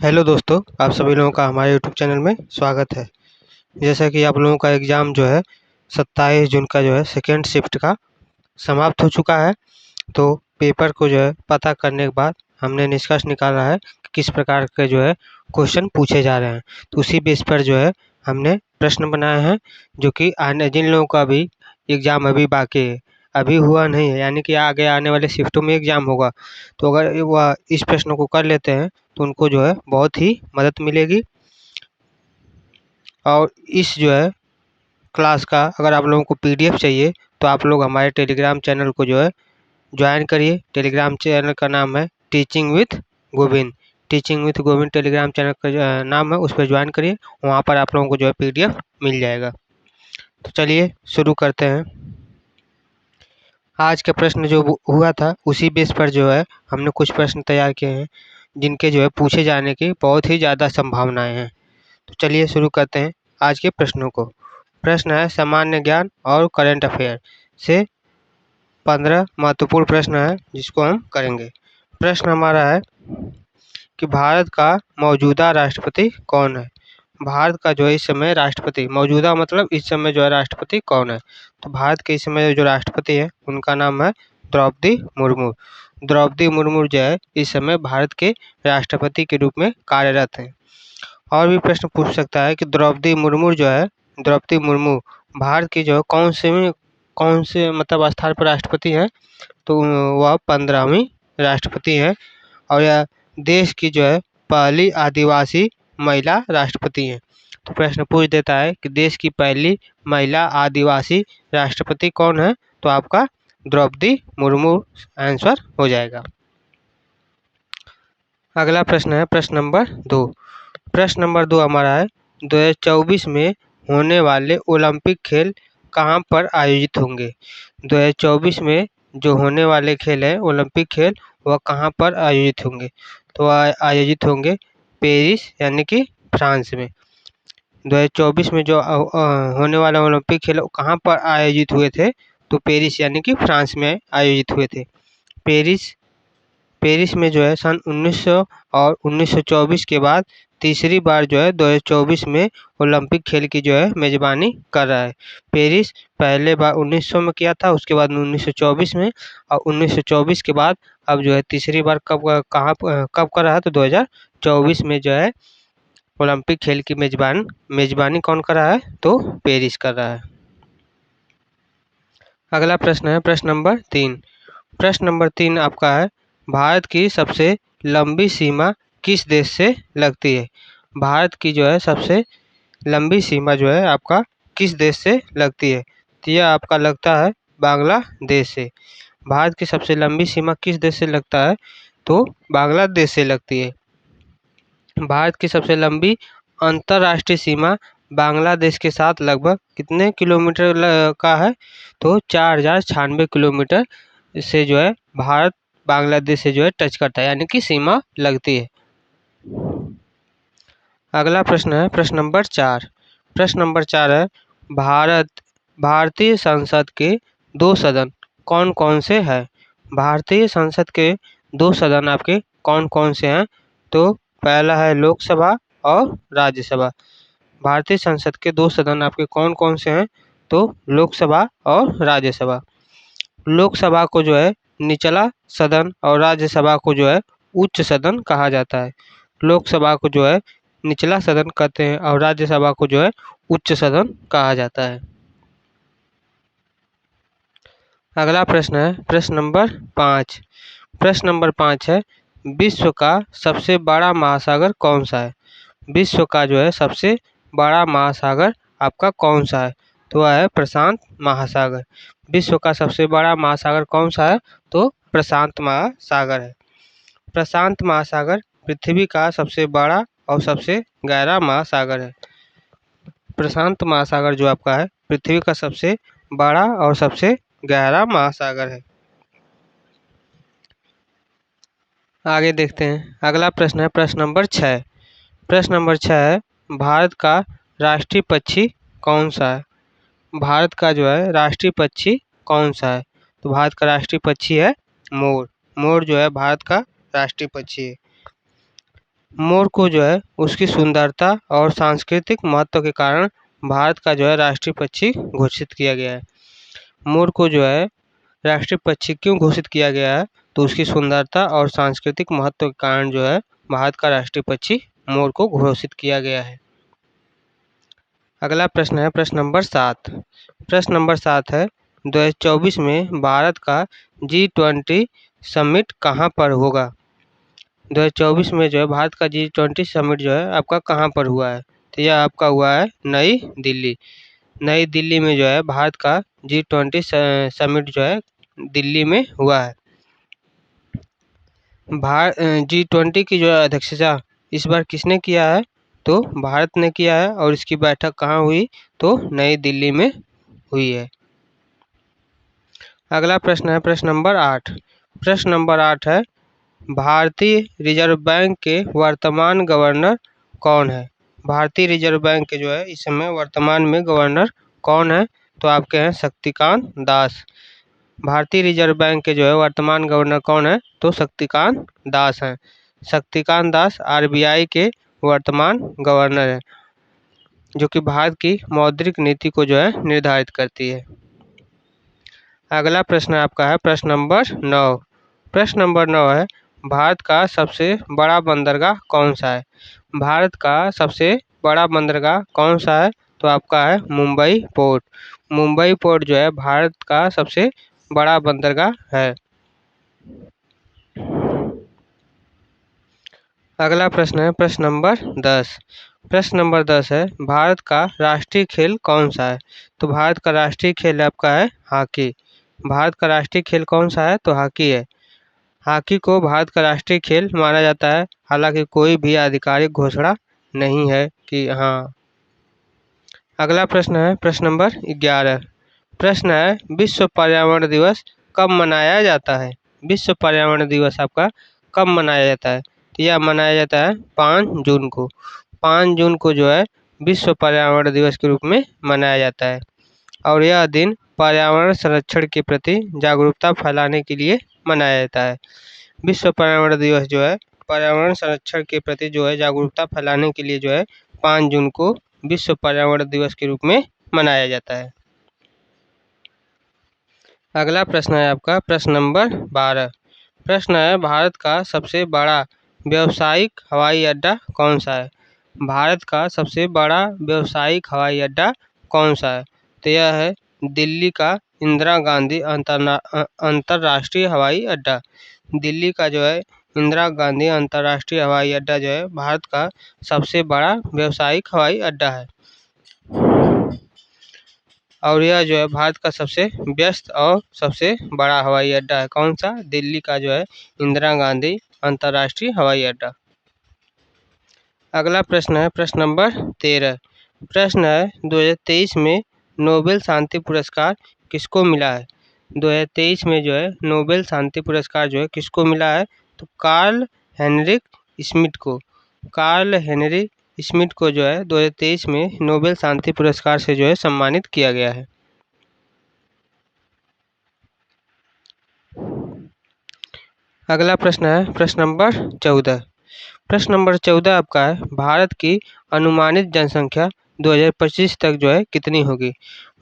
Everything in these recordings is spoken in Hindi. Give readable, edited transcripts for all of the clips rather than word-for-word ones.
हेलो दोस्तों, आप सभी लोगों का हमारे यूट्यूब चैनल में स्वागत है। जैसा कि आप लोगों का एग्ज़ाम जो है 27 जून का जो है सेकेंड शिफ्ट का समाप्त हो चुका है। तो पेपर को जो है पता करने के बाद हमने निष्कर्ष निकाला है कि किस प्रकार के जो है क्वेश्चन पूछे जा रहे हैं। तो उसी बेस पर जो है हमने प्रश्न बनाए हैं, जो कि आने जिन लोगों का भी एग्ज़ाम अभी बाकी है, अभी हुआ नहीं है, यानी कि आगे आने वाले शिफ्टों में एग्ज़ाम होगा। तो अगर वह इस प्रश्न को कर लेते हैं तो उनको जो है बहुत ही मदद मिलेगी। और इस जो है क्लास का अगर आप लोगों को पीडीएफ चाहिए तो आप लोग हमारे टेलीग्राम चैनल को जो है ज्वाइन करिए। टेलीग्राम चैनल का नाम है teaching with Govind. Teaching with Govind Telegram channel का जो नाम है, उस पर ज्वाइन करिए। वहाँ पर आप लोगों को जो है पीडीएफ मिल जाएगा। तो चलिए शुरू करते हैं। आज का प्रश्न जो हुआ था उसी बेस पर जो है हमने कुछ प्रश्न तैयार किए हैं, जिनके जो है पूछे जाने की बहुत ही ज़्यादा संभावनाएं हैं। तो चलिए शुरू करते हैं आज के प्रश्नों को। प्रश्न है सामान्य ज्ञान और करंट अफेयर से 15 महत्वपूर्ण प्रश्न है जिसको हम करेंगे। प्रश्न हमारा है कि भारत का मौजूदा राष्ट्रपति कौन है। भारत का जो है इस समय राष्ट्रपति, मौजूदा मतलब इस समय जो है राष्ट्रपति कौन है। तो भारत के इस समय जो राष्ट्रपति है उनका नाम है द्रौपदी मुर्मू। द्रौपदी मुर्मू जो है इस समय भारत के राष्ट्रपति के रूप में कार्यरत हैं। और भी प्रश्न पूछ सकता है कि द्रौपदी मुर्मू जो है, द्रौपदी मुर्मू भारत की जो है कौन से मतलब स्थान पर राष्ट्रपति हैं। तो वह 15वीं राष्ट्रपति हैं। और यह देश की जो है पहली आदिवासी महिला राष्ट्रपति हैं। तो प्रश्न पूछ देता है कि देश की पहली महिला आदिवासी राष्ट्रपति कौन है। तो आपका द्रौपदी मुर्मू आंसर हो जाएगा। अगला प्रश्न है प्रश्न नंबर 2। प्रश्न नंबर 2 हमारा है 2024 में होने वाले ओलंपिक खेल कहाँ पर आयोजित होंगे। 2024 में जो होने वाले खेल है ओलंपिक खेल, वह कहाँ पर आयोजित होंगे। तो आयोजित होंगे पेरिस यानी कि फ्रांस में। 2024 में जो होने वाले ओलंपिक खेल कहाँ पर आयोजित हुए थे। तो पेरिस यानी कि फ्रांस में आयोजित हुए थे। पेरिस में जो है सन 1900 और 1924 के बाद तीसरी बार जो है 2024 में ओलंपिक खेल की जो है मेज़बानी कर रहा है। पेरिस पहले बार 1900 में किया था, उसके बाद 1924 में, और 1924 के बाद अब जो है तीसरी बार कब कर रहा है। तो 2024 में जो है ओलंपिक खेल की मेज़बानी कौन कर रहा है। तो पेरिस कर रहा है। अगला प्रश्न है प्रश्न नंबर 3। प्रश्न नंबर 3 आपका है भारत की सबसे लंबी सीमा किस देश से लगती है। भारत की जो है सबसे लंबी सीमा जो है आपका किस देश से लगती है। तो यह आपका लगता है बांग्लादेश से। भारत की सबसे लंबी सीमा किस देश से लगता है। तो बांग्लादेश से लगती है। भारत की सबसे लंबी अंतर्राष्ट्रीय सीमा बांग्लादेश के साथ लगभग कितने किलोमीटर का है। तो 4096 किलोमीटर से जो है भारत बांग्लादेश से जो है टच करता है, यानी कि सीमा लगती है। अगला प्रश्न है प्रश्न नंबर 4। प्रश्न नंबर 4 है भारतीय संसद के 2 सदन कौन कौन से हैं। भारतीय संसद के 2 सदन आपके कौन कौन से हैं। तो पहला है लोकसभा और राज्यसभा। भारतीय संसद के 2 सदन आपके कौन कौन से हैं। तो लोकसभा और राज्यसभा। लोकसभा को जो है निचला सदन और राज्यसभा को जो है उच्च सदन कहा जाता है। लोकसभा को जो है निचला सदन कहते हैं और राज्यसभा को जो है उच्च सदन कहा जाता है। अगला प्रश्न है प्रश्न नंबर 5। प्रश्न नंबर 5 है विश्व का सबसे बड़ा महासागर कौन सा है। विश्व का जो है सबसे बड़ा महासागर आपका कौन सा है। तो वह है प्रशांत महासागर। विश्व का सबसे बड़ा महासागर कौन सा है। तो प्रशांत महासागर है। प्रशांत महासागर पृथ्वी का सबसे बड़ा और सबसे गहरा महासागर है। प्रशांत महासागर जो आपका है पृथ्वी का सबसे बड़ा और सबसे गहरा महासागर है। आगे देखते हैं। अगला प्रश्न है प्रश्न नंबर 6। प्रश्न नंबर 6 है भारत का राष्ट्रीय पक्षी कौन सा है। भारत का जो है राष्ट्रीय पक्षी कौन सा है। तो भारत का राष्ट्रीय पक्षी है मोर। मोर जो है भारत का राष्ट्रीय पक्षी है। मोर को जो है उसकी सुंदरता और सांस्कृतिक महत्व के कारण भारत का जो है राष्ट्रीय पक्षी घोषित किया गया है। मोर को जो है राष्ट्रीय पक्षी क्यों घोषित किया गया है? तो उसकी सुंदरता और सांस्कृतिक महत्व के कारण जो है भारत का राष्ट्रीय पक्षी मोर को घोषित किया गया है। अगला प्रश्न है प्रश्न नंबर 7। प्रश्न नंबर 7 है 2024 में भारत का G20 समिट कहाँ पर होगा? 2024 में जो है भारत का G20 समिट जो है आपका कहाँ पर हुआ है? तो यह आपका हुआ है नई दिल्ली। नई दिल्ली में जो है भारत का G20 समिट जो है दिल्ली में हुआ है। G20 की जो है अध्यक्षता इस बार किसने किया है? तो भारत ने किया है और इसकी बैठक कहाँ हुई? तो नई दिल्ली में हुई है। अगला प्रश्न है प्रश्न नंबर 8। प्रश्न नंबर 8 है भारतीय रिजर्व बैंक के वर्तमान गवर्नर कौन है? भारतीय रिजर्व बैंक के जो है इस समय वर्तमान में गवर्नर कौन है? तो आपके हैं शक्तिकांत दास। भारतीय रिजर्व बैंक के जो है वर्तमान गवर्नर कौन है? तो शक्तिकांत दास हैं। शक्तिकांत दास आरबीआई के वर्तमान गवर्नर हैं, जो कि भारत की मौद्रिक नीति को जो है निर्धारित करती है। अगला प्रश्न आपका है प्रश्न नंबर 9। प्रश्न नंबर 9 है भारत का सबसे बड़ा बंदरगाह कौन सा है? भारत का सबसे बड़ा बंदरगाह कौन सा है? तो आपका है मुंबई पोर्ट। मुंबई पोर्ट जो है भारत का सबसे बड़ा बंदरगाह है। अगला प्रश्न है प्रश्न नंबर 10। प्रश्न नंबर 10 है भारत का राष्ट्रीय खेल कौन सा है? तो भारत का राष्ट्रीय खेल आपका है हॉकी। भारत का राष्ट्रीय खेल कौन सा है? तो हॉकी है। हॉकी को भारत का राष्ट्रीय खेल माना जाता है, हालांकि कोई भी आधिकारिक घोषणा नहीं है कि हाँ। अगला प्रश्न है प्रश्न नंबर 11। प्रश्न है विश्व पर्यावरण दिवस कब मनाया जाता है? विश्व पर्यावरण दिवस आपका कब मनाया जाता है? तो यह मनाया जाता है 5 जून को। 5 जून को जो है विश्व पर्यावरण दिवस के रूप में मनाया जाता है और यह दिन पर्यावरण संरक्षण के प्रति जागरूकता फैलाने के लिए मनाया जाता है। विश्व पर्यावरण दिवस जो है पर्यावरण संरक्षण के प्रति जो है जागरूकता फैलाने के लिए जो है 5 जून को विश्व पर्यावरण दिवस के रूप में मनाया जाता है। अगला प्रश्न है आपका प्रश्न नंबर 12। प्रश्न है भारत का सबसे बड़ा व्यावसायिक हवाई अड्डा कौन सा है? भारत का सबसे बड़ा व्यावसायिक हवाई अड्डा कौन सा है? तो यह है दिल्ली का इंदिरा गांधी अंतर्राष्ट्रीय हवाई अड्डा। दिल्ली का जो है इंदिरा गांधी अंतर्राष्ट्रीय हवाई अड्डा जो है भारत का सबसे बड़ा व्यावसायिक हवाई अड्डा है और यह जो है भारत का सबसे व्यस्त और सबसे बड़ा हवाई अड्डा है। कौन सा? दिल्ली का जो है इंदिरा गांधी अंतर्राष्ट्रीय हवाई अड्डा। अगला प्रश्न है प्रश्न नंबर 13। प्रश्न है 2023 में नोबेल शांति पुरस्कार किसको मिला है? 2023 में जो है नोबेल शांति पुरस्कार जो है किसको मिला है? तो कार्ल हेनरिक स्मिथ को। कार्ल हेनरी स्मिथ को जो है 2023 में नोबेल शांति पुरस्कार से जो है सम्मानित किया गया है। अगला प्रश्न है प्रश्न नंबर 14। प्रश्न नंबर 14 आपका है भारत की अनुमानित जनसंख्या 2025 तक जो है कितनी होगी?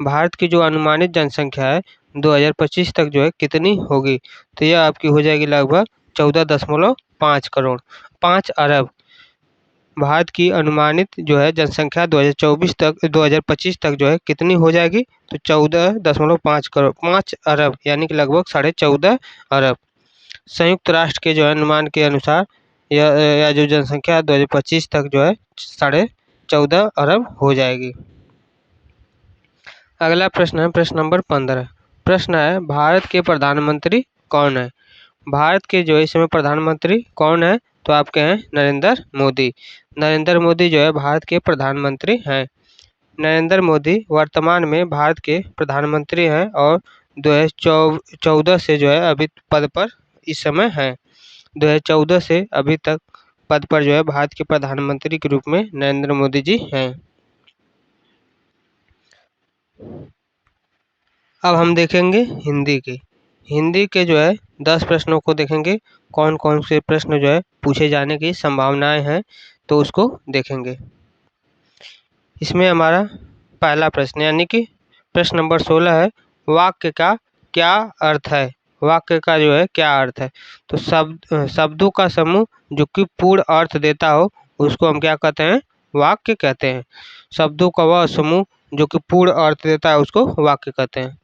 भारत की जो अनुमानित जनसंख्या है 2025 तक जो है कितनी होगी? तो यह आपकी हो जाएगी लगभग 14.5 करोड़ 5 अरब। भारत की अनुमानित जो है जनसंख्या 2025 तक जो है कितनी हो जाएगी? तो 14.5 करोड़ 5 अरब यानी कि लगभग 14.5 अरब। संयुक्त राष्ट्र के जो है अनुमान के अनुसार यह जो जनसंख्या 2025 तक जो है 14.5 अरब हो जाएगी। अगला प्रश्न है प्रश्न नंबर 15। प्रश्न है भारत के प्रधानमंत्री कौन है? भारत के जो इस समय प्रधानमंत्री कौन है? तो आपके हैं नरेंद्र मोदी। नरेंद्र मोदी जो है भारत के प्रधानमंत्री हैं। नरेंद्र मोदी वर्तमान में भारत के प्रधानमंत्री हैं और 2014 से जो है अभी पद पर इस समय हैं। 2014 से अभी तक पद पर जो है भारत के प्रधानमंत्री के रूप में नरेंद्र मोदी जी हैं। अब हम देखेंगे हिंदी के। हिंदी के जो है 10 प्रश्नों को देखेंगे, कौन कौन से प्रश्न जो है पूछे जाने की संभावनाएं हैं, तो उसको देखेंगे। इसमें हमारा पहला प्रश्न यानी कि प्रश्न नंबर 16 है, वाक्य का क्या अर्थ है? वाक्य का जो है क्या अर्थ है? तो शब्दों का समूह जो कि पूर्ण अर्थ देता हो उसको हम क्या कहते हैं? वाक्य कहते हैं। शब्दों का वह समूह जो कि पूर्ण अर्थ देता है उसको वाक्य कहते हैं।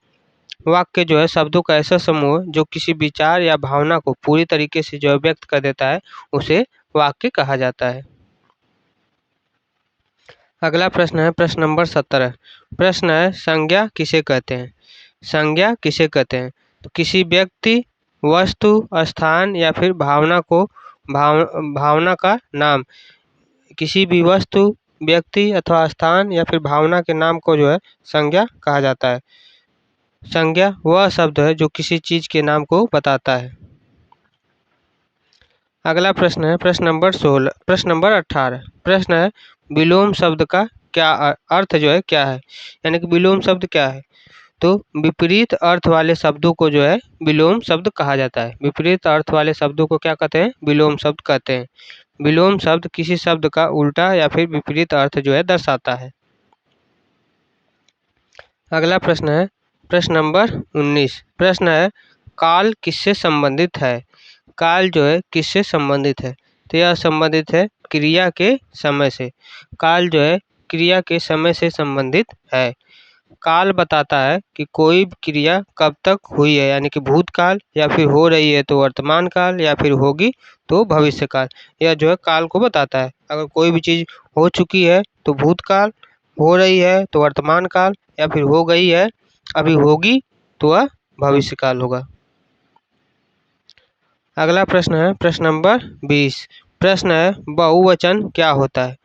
वाक्य जो है शब्दों का ऐसा समूह जो किसी विचार या भावना को पूरी तरीके से जो व्यक्त कर देता है उसे वाक्य कहा जाता है। अगला प्रश्न है प्रश्न नंबर 17। प्रश्न है, संज्ञा किसे कहते हैं? संज्ञा किसे कहते हैं? तो किसी व्यक्ति, वस्तु, स्थान या फिर भावना को भावना का नाम, किसी भी वस्तु, व्यक्ति अथवा स्थान या फिर भावना के नाम को जो है संज्ञा कहा जाता है। संज्ञा वह शब्द है जो किसी चीज के नाम को बताता है। अगला प्रश्न है प्रश्न नंबर 16। प्रश्न नंबर 18। प्रश्न है, विलोम शब्द का क्या अर्थ जो है क्या है? यानी कि विलोम शब्द क्या है? तो विपरीत अर्थ वाले शब्दों को जो है विलोम शब्द कहा जाता है। विपरीत अर्थ वाले शब्दों को क्या कहते हैं? विलोम शब्द कहते हैं। विलोम शब्द किसी शब्द का उल्टा या फिर विपरीत अर्थ जो है दर्शाता है। अगला प्रश्न है प्रश्न नंबर 19। प्रश्न है, काल किससे संबंधित है? काल जो है किससे संबंधित है? तो यह संबंधित है क्रिया के समय से। काल जो है क्रिया के समय से संबंधित है। काल बताता है कि कोई क्रिया कब तक हुई है, यानी कि भूतकाल, या फिर हो रही है तो वर्तमान काल, या फिर होगी तो भविष्य काल। यह जो है काल को बताता है। अगर कोई भी चीज़ हो चुकी है तो भूतकाल, हो रही है तो वर्तमान काल, या फिर हो गई है अभी होगी तो वह भविष्य काल होगा। अगला प्रश्न है प्रश्न नंबर 20। प्रश्न है, बहुवचन क्या होता है?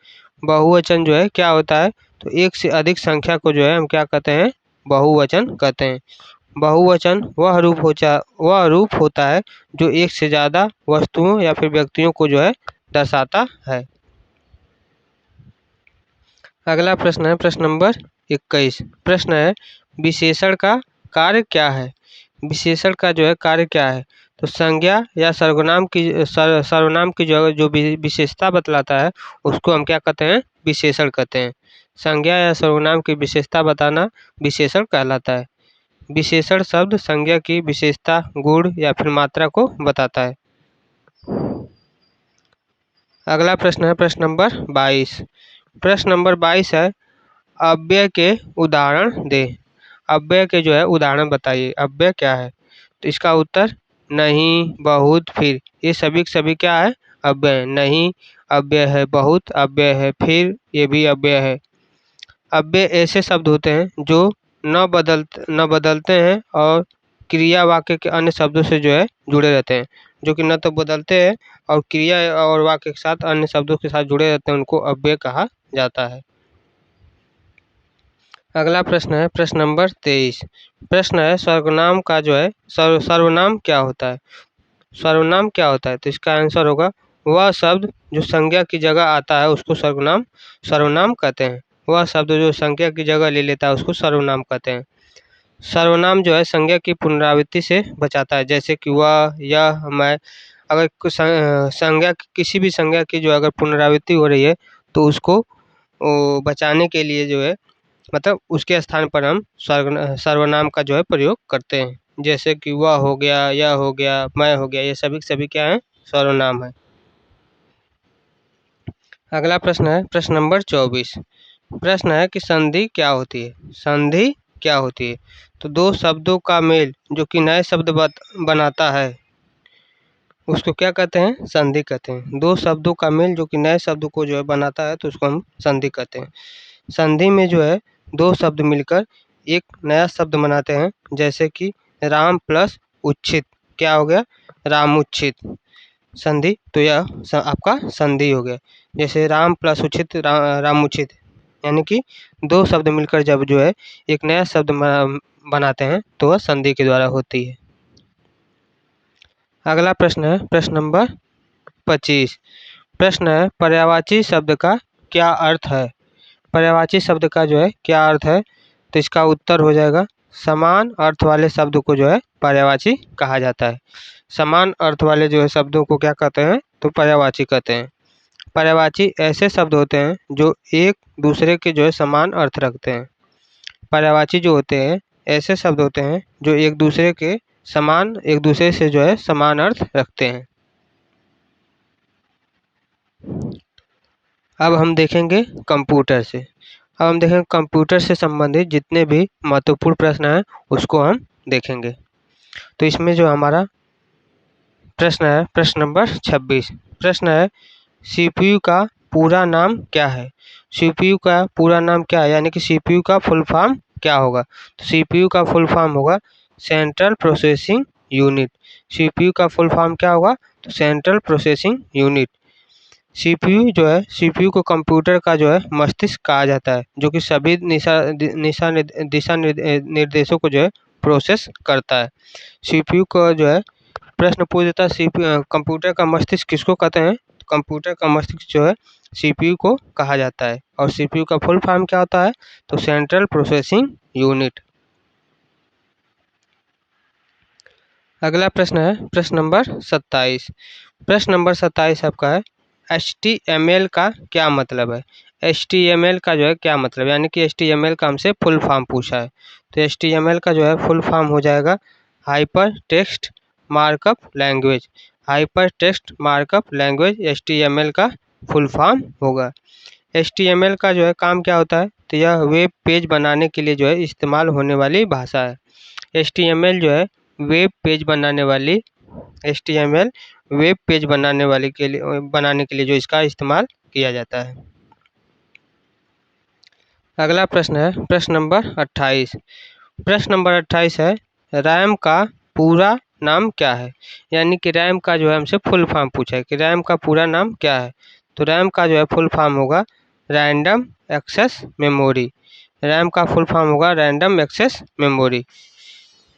बहुवचन जो है क्या होता है? तो एक से अधिक संख्या को जो है हम क्या कहते हैं? बहुवचन कहते हैं। बहुवचन वह रूप होता है जो एक से ज़्यादा वस्तुओं या फिर व्यक्तियों को जो है दर्शाता है। अगला प्रश्न है प्रश्न नंबर 21। प्रश्न है, विशेषण का कार्य क्या है? विशेषण का जो है कार्य क्या है? तो संज्ञा या सर्वनाम की जो विशेषता बतलाता है उसको हम क्या कहते हैं? विशेषण कहते हैं। संज्ञा या सर्वनाम की विशेषता बताना विशेषण कहलाता है। विशेषण शब्द संज्ञा की विशेषता, गुण या फिर मात्रा को बताता है। अगला प्रश्न है प्रश्न नंबर 22। प्रश्न नंबर 22 है, अव्यय के उदाहरण दें। अव्यय के जो है उदाहरण बताइए। अव्यय क्या है? तो इसका उत्तर नहीं, बहुत, फिर, ये सभी के सभी क्या है? अव्यय। नहीं अव्यय है, बहुत अव्यय है, फिर ये भी अव्यय है। अव्यय ऐसे शब्द होते हैं जो न बदलते हैं और क्रिया वाक्य के अन्य शब्दों से जो है जुड़े रहते हैं। जो कि न तो बदलते हैं और क्रिया और वाक्य के साथ अन्य शब्दों के साथ जुड़े रहते हैं, उनको अव्यय कहा जाता है। अगला प्रश्न है प्रश्न नंबर 23। प्रश्न है, सर्वनाम का जो है सर्वनाम क्या होता है? सर्वनाम क्या होता है? तो इसका आंसर होगा, वह शब्द जो संज्ञा की जगह आता है उसको सर्वनाम कहते हैं। वह शब्द जो संज्ञा की जगह ले लेता है उसको सर्वनाम कहते हैं। सर्वनाम जो है संज्ञा की पुनरावृत्ति से बचाता है, जैसे कि वह, यह, मैं। अगर किसी भी संज्ञा की जो अगर पुनरावृत्ति हो रही है तो उसको बचाने के लिए जो है, मतलब उसके स्थान पर हम सर्वनाम का जो है प्रयोग करते हैं। जैसे कि वह हो गया, यह हो गया, मैं हो गया, ये सभी सभी क्या है? सर्वनाम है। अगला प्रश्न है प्रश्न नंबर 24। प्रश्न है कि संधि क्या होती है? संधि क्या होती है? तो दो शब्दों का मेल जो कि नए शब्द बनाता है उसको क्या कहते हैं? संधि कहते हैं। दो शब्दों का मेल जो कि नए शब्द को जो है बनाता है तो उसको हम संधि कहते हैं। संधि में जो है दो शब्द मिलकर एक नया शब्द बनाते हैं, जैसे कि राम प्लस उच्छित, क्या हो गया? रामुच्छित। संधि, तो यह आपका संधि हो गया। जैसे राम प्लस उच्छित रामुच्छित, यानी कि दो शब्द मिलकर जब जो है एक नया शब्द बनाते हैं तो वह संधि के द्वारा होती है। अगला प्रश्न है प्रश्न नंबर 25। प्रश्न है, पर्यायवाची शब्द का क्या अर्थ है? पर्यायवाची शब्द का जो है क्या अर्थ है? तो इसका उत्तर हो जाएगा, समान अर्थ वाले शब्द को जो है पर्यायवाची कहा जाता है। समान अर्थ वाले जो है शब्दों को क्या कहते हैं, तो पर्यायवाची कहते हैं। पर्यायवाची ऐसे शब्द होते हैं जो एक दूसरे के जो है समान अर्थ रखते हैं। पर्यायवाची जो होते हैं ऐसे शब्द होते हैं जो एक दूसरे से जो है समान अर्थ रखते हैं। अब हम देखेंगे कंप्यूटर से। अब हम देखेंगे कंप्यूटर से संबंधित जितने भी महत्वपूर्ण प्रश्न हैं उसको हम देखेंगे। तो इसमें जो हमारा प्रश्न है प्रश्न नंबर 26। प्रश्न है सीपीयू का पूरा नाम क्या है। सीपीयू का पूरा नाम क्या है, यानी कि सीपीयू का फुल फॉर्म क्या होगा। तो सीपीयू का फुल फॉर्म होगा सेंट्रल प्रोसेसिंग यूनिट। सीपीयू का फुल फॉर्म क्या होगा, तो सेंट्रल प्रोसेसिंग यूनिट। सीपीयू जो है, सीपीयू को कंप्यूटर का जो है मस्तिष्क कहा जाता है, जो कि सभी दिशा निर्देशों को जो है प्रोसेस करता है। सीपीयू को जो है प्रश्न पूछ देता है कंप्यूटर का मस्तिष्क किसको कहते हैं। कंप्यूटर का मस्तिष्क जो है सीपीयू को कहा जाता है। और सीपीयू का फुल फॉर्म क्या होता है, तो सेंट्रल प्रोसेसिंग यूनिट। अगला प्रश्न है प्रश्न नंबर 27। प्रश्न नंबर 27 आपका है HTML का क्या मतलब है। HTML का जो है क्या मतलब, यानी कि HTML का हमसे फुल फॉर्म पूछा है। तो HTML का जो है फुल फॉर्म हो जाएगा hyper text markup language. Hyper text markup language HTML का फुल फॉर्म होगा। HTML का जो है काम क्या होता है, तो यह वेब पेज बनाने के लिए जो है इस्तेमाल होने वाली भाषा है। HTML जो है वेब पेज बनाने वाली HTML वेब पेज बनाने के लिए जो इसका इस्तेमाल किया जाता है। अगला प्रश्न है प्रश्न नंबर 28। प्रश्न नंबर 28 है रैम का पूरा नाम क्या है। यानी कि रैम का जो है हमसे फुल फॉर्म पूछा है कि रैम का पूरा नाम क्या है। तो रैम का जो है फुल फॉर्म होगा रैंडम एक्सेस मेमोरी। रैम का फुल फॉर्म होगा रैंडम एक्सेस मेमोरी।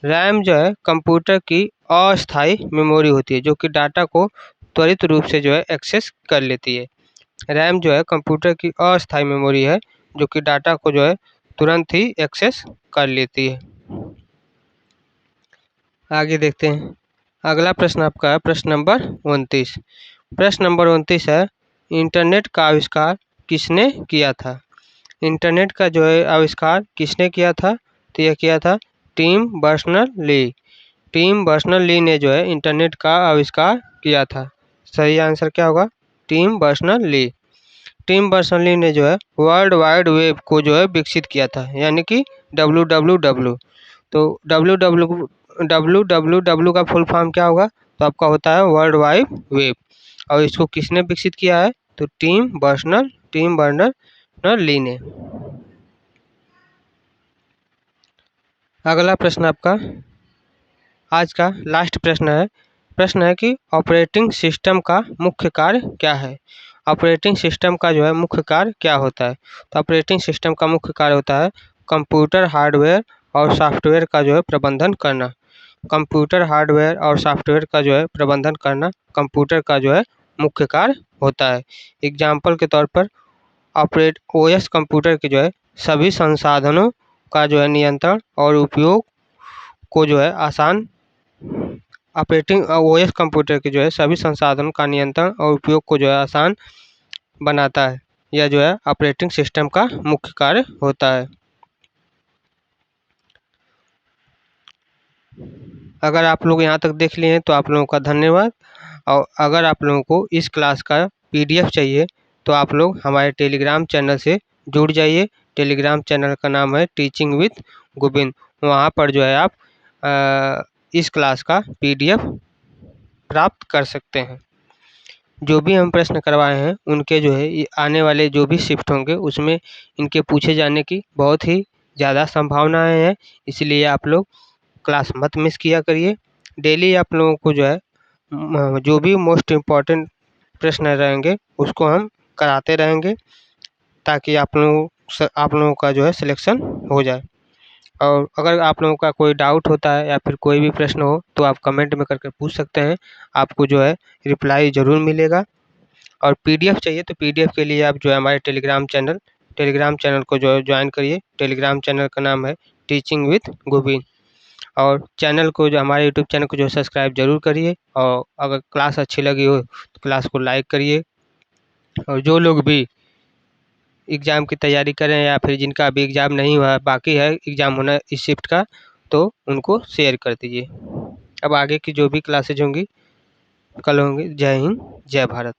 रैम जो है कंप्यूटर की अस्थायी मेमोरी होती है, जो कि डाटा को त्वरित रूप से जो है एक्सेस कर लेती है। रैम जो है कंप्यूटर की अस्थायी मेमोरी है, जो कि डाटा को जो है तुरंत ही एक्सेस कर लेती है। आगे देखते हैं। अगला प्रश्न आपका है प्रश्न नंबर 29। प्रश्न नंबर 29 है इंटरनेट का आविष्कार किसने किया था। इंटरनेट का जो है आविष्कार किसने किया था, तो यह किया था टिम बर्नर्स-ली। टिम बर्नर्स-ली ने जो है इंटरनेट का आविष्कार किया था। सही आंसर क्या होगा, टिम बर्नर्स-ली। टिम बर्नर्स-ली ने जो है वर्ल्ड वाइड वेब को जो है विकसित किया था, यानी कि WWW। तो WWW का फुल फॉर्म क्या होगा, तो आपका होता है वर्ल्ड वाइड वेब। और इसको किसने विकसित किया है, तो टिम बर्नर्स-ली ने। अगला प्रश्न आपका आज का लास्ट प्रश्न है कि ऑपरेटिंग सिस्टम का मुख्य कार्य क्या है। ऑपरेटिंग सिस्टम का जो है मुख्य कार्य क्या होता है, तो ऑपरेटिंग सिस्टम का मुख्य कार्य होता है कंप्यूटर हार्डवेयर और सॉफ्टवेयर का जो है प्रबंधन करना। कंप्यूटर हार्डवेयर और सॉफ्टवेयर का जो है प्रबंधन करना कंप्यूटर का जो है मुख्य कार्य होता है। एग्जाम्पल के तौर पर OS कंप्यूटर के जो है सभी संसाधनों का जो है नियंत्रण और उपयोग को जो है आसान ऑपरेटिंग OS कंप्यूटर के जो है सभी संसाधनों का नियंत्रण और उपयोग को जो है आसान बनाता है। यह जो है ऑपरेटिंग सिस्टम का मुख्य कार्य होता है। अगर आप लोग यहाँ तक देख लिए हैं तो आप लोगों का धन्यवाद। और अगर आप लोगों को इस क्लास का PDF चाहिए तो आप लोग हमारे टेलीग्राम चैनल से जुड़ जाइए। टेलीग्राम चैनल का नाम है टीचिंग विद गोविंद। वहाँ पर जो है आप इस क्लास का PDF प्राप्त कर सकते हैं। जो भी हम प्रश्न करवाए हैं उनके जो है ये आने वाले जो भी शिफ्ट होंगे उसमें इनके पूछे जाने की बहुत ही ज़्यादा संभावनाएं हैं। इसलिए आप लोग क्लास मत मिस किया करिए। डेली आप लोगों को जो है जो भी मोस्ट इम्पॉर्टेंट प्रश्न रहेंगे उसको हम कराते रहेंगे, ताकि आप लोगों का जो है सिलेक्शन हो जाए। और अगर आप लोगों का कोई डाउट होता है या फिर कोई भी प्रश्न हो तो आप कमेंट में करके पूछ सकते हैं। आपको जो है रिप्लाई ज़रूर मिलेगा। और PDF चाहिए तो PDF के लिए आप जो है हमारे टेलीग्राम चैनल को जो है ज्वाइन करिए। टेलीग्राम चैनल का नाम है टीचिंग विद गोविंद। और चैनल को जो हमारे यूट्यूब चैनल को जो सब्सक्राइब ज़रूर करिए, और अगर क्लास अच्छी लगी हो तो क्लास को लाइक करिए। और जो लोग भी एग्ज़ाम की तैयारी करें या फिर जिनका अभी एग्ज़ाम नहीं हुआ है, बाकी है एग्ज़ाम होना इस शिफ्ट का, तो उनको शेयर कर दीजिए। अब आगे की जो भी क्लासेज होंगी कल होंगी। जय हिंद, जय भारत।